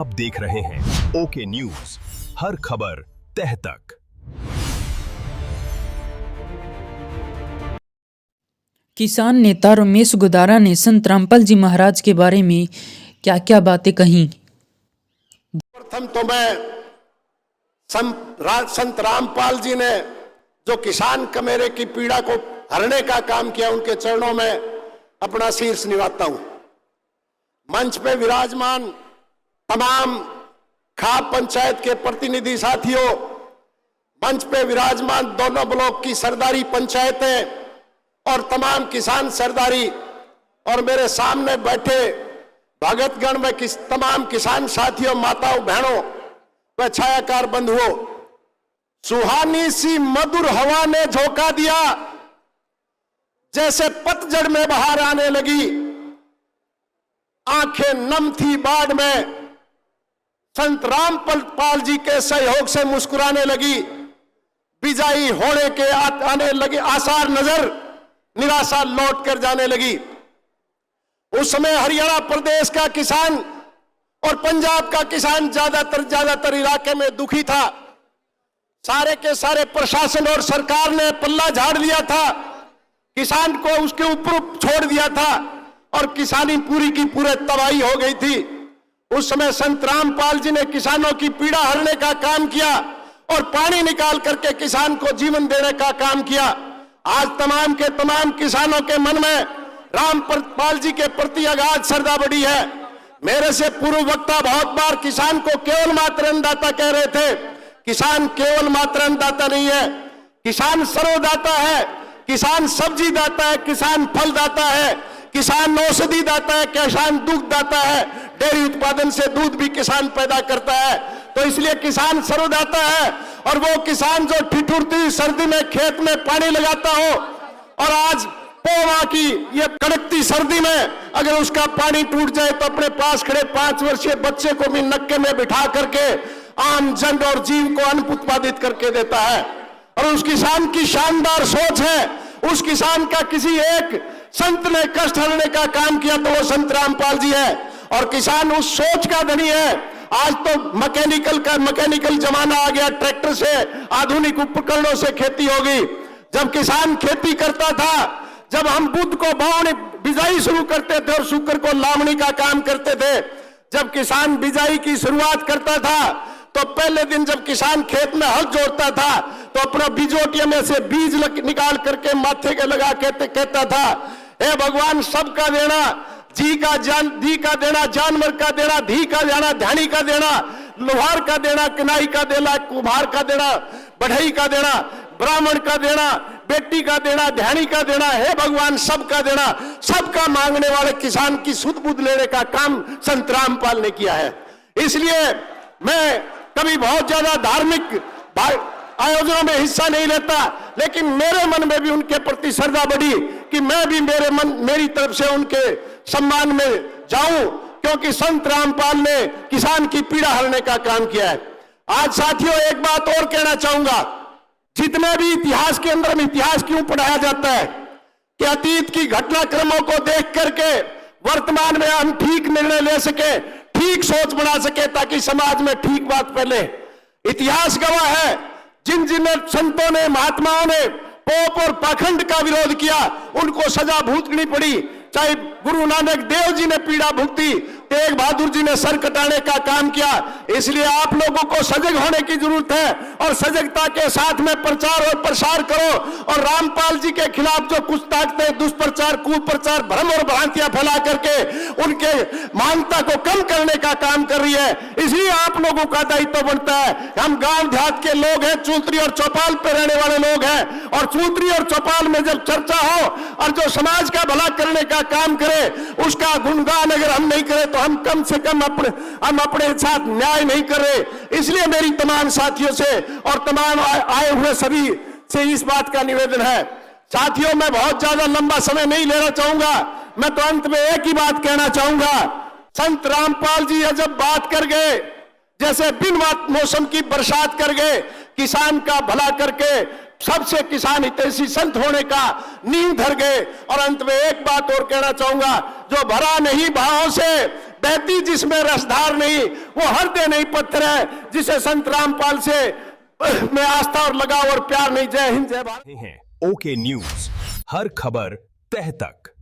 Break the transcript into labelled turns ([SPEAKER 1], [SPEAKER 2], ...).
[SPEAKER 1] आप देख रहे हैं ओके न्यूज, हर खबर तह तक।
[SPEAKER 2] किसान नेता रमेश गोदारा ने संत रामपाल जी महाराज के बारे में क्या क्या बातें कही।
[SPEAKER 3] प्रथम तो मैं संत रामपाल जी ने जो किसान कमेरे की पीड़ा को हरने का काम किया, उनके चरणों में अपना शीर्ष निवाता हूं। मंच पे विराजमान तमाम खाप पंचायत के प्रतिनिधि साथियों, मंच पे विराजमान दोनों ब्लॉक की सरदारी पंचायतें और तमाम किसान सरदारी, और मेरे सामने बैठे भगतगण में तमाम किसान साथियों, माताओं, बहनों व छायाकार बंधुओं, सुहानी सी मधुर हवा ने झोंका दिया, जैसे पतझड़ में बाहर आने लगी। आंखें नम थी बाढ़ में, संत रामपाल जी के सहयोग से मुस्कुराने लगी। बिजाई होने के आने लगे आसार नजर, निराशा लौट कर जाने लगी। उस समय हरियाणा प्रदेश का किसान और पंजाब का किसान ज्यादातर इलाके में दुखी था। सारे के सारे प्रशासन और सरकार ने पल्ला झाड़ लिया था, किसान को उसके ऊपर छोड़ दिया था और किसानी पूरी की पूरी तबाही हो गई थी। उस समय संत रामपाल जी ने किसानों की पीड़ा हरने का काम किया और पानी निकाल करके किसान को जीवन देने का काम किया। आज तमाम के तमाम किसानों के मन में रामपाल जी के प्रति अगाध श्रद्धा बढ़ी है। मेरे से पूर्व वक्ता बहुत बार किसान को केवल मात्र अन्नदाता कह रहे थे। किसान केवल मात्र अन्नदाता नहीं है, किसान सर्वदाता है, किसान सब्जी दाता है, किसान फल दाता है, किसान औषधि दाता है, किसान दूध दाता है, डेयरी उत्पादन से दूध भी किसान पैदा करता है। तो इसलिए किसान सर्वदाता है। और वो किसान जो ठिठुरती सर्दी में खेत में पानी लगाता हो और आज पोवा की ये कड़कती सर्दी में अगर उसका पानी टूट जाए तो अपने पास खड़े 5 वर्षीय बच्चे को भी नक्के में बिठा करके आम जन और जीव को अन्न उत्पादित करके देता है। और उस किसान की शानदार सोच है। उस किसान का किसी एक संत ने कष्ट हरने का काम किया तो वो संत रामपाल जी है। और किसान उस सोच का धनी है। आज तो मैकेनिकल जमाना आ गया, ट्रैक्टर से, आधुनिक उपकरणों से खेती होगी। जब किसान खेती करता था, जब हम बुध को बावनी बिजाई शुरू करते थे और शुक्र को लावणी का काम करते थे, जब किसान बिजाई की शुरुआत करता था तो पहले दिन जब किसान खेत में हल जोड़ता था तो अपना बीजोटिया में से बीज निकाल करके माथे के लगा के कहता था, हे भगवान सबका देना, धी का देना, जानवर का देना, धी का देना, ध्यानी का देना, लोहार का देना, किनाई का देना, कुम्हार का देना, बढ़ई का देना, ब्राह्मण का देना, बेटी का देना, ध्यानी का देना, हे भगवान सबका देना। सबका मांगने वाले किसान की सुध बुध लेने का काम संत रामपाल ने किया है। इसलिए मैं कभी बहुत ज्यादा धार्मिक आयोजनों में हिस्सा नहीं लेता, लेकिन मेरे मन में भी उनके प्रति श्रद्धा बढ़ी कि मैं भी मेरी तरफ से उनके सम्मान में जाऊं, क्योंकि संत रामपाल ने किसान की पीड़ा हरने का काम किया है। आज साथियों एक बात और कहना चाहूंगा, जितने भी इतिहास के अंदर में इतिहास क्यों पढ़ाया जाता है कि अतीत की घटनाक्रमों को देख करके वर्तमान में हम ठीक निर्णय ले सके, ठीक सोच बना सके, ताकि समाज में ठीक बात फैले। इतिहास गवाह है, जिन जिन संतों ने, महात्माओं ने पोप और पाखंड का विरोध किया उनको सजा भुगतनी पड़ी। चाहे गुरु नानक देव जी ने पीड़ा भुगती, तेग बहादुर जी ने सर कटाने का काम किया। इसलिए आप लोगों को सजग होने की जरूरत है और सजगता के साथ में प्रचार और प्रसार करो। और रामपाल जी के खिलाफ जो कुछ ताकतें दुष्प्रचार, कुप्रचार, भ्रम और भ्रांतियां फैला करके उनके मानता को कम करने का काम कर रही है, इसलिए आप लोगों का दायित्व बनता है। हम गांव देहात के लोग हैं, चूतरी और चौपाल पे रहने वाले लोग हैं, और चूतरी और चौपाल में जब चर्चा हो और जो समाज का भला करने का काम करे, उसका गुणगान अगर हम नहीं करें तो हम कम से कम अपने साथ न्याय नहीं कर रहे। इसलिए मेरी तमाम साथियों से और तमाम आए हुए सभी से इस बात का निवेदन है। साथियों मैं बहुत ज्यादा लंबा समय नहीं लेना चाहूंगा, मैं तो अंत में एक ही बात कहना चाहूंगा, संत रामपाल जी जब बात कर गए, जैसे बिन मौसम की बरसात कर गए, किसान का भला करके सबसे किसान हितैषी संत होने का नींव धर गए। और अंत में एक बात और कहना चाहूंगा, जो भरा नहीं भावों से बहती जिसमें रसधार नहीं, वो हृदय नहीं पत्थर है जिसे संत रामपाल से में आस्था और लगाव और प्यार नहीं। जय हिंद, जय भारत।
[SPEAKER 1] हैं ओके न्यूज, हर खबर तह तक।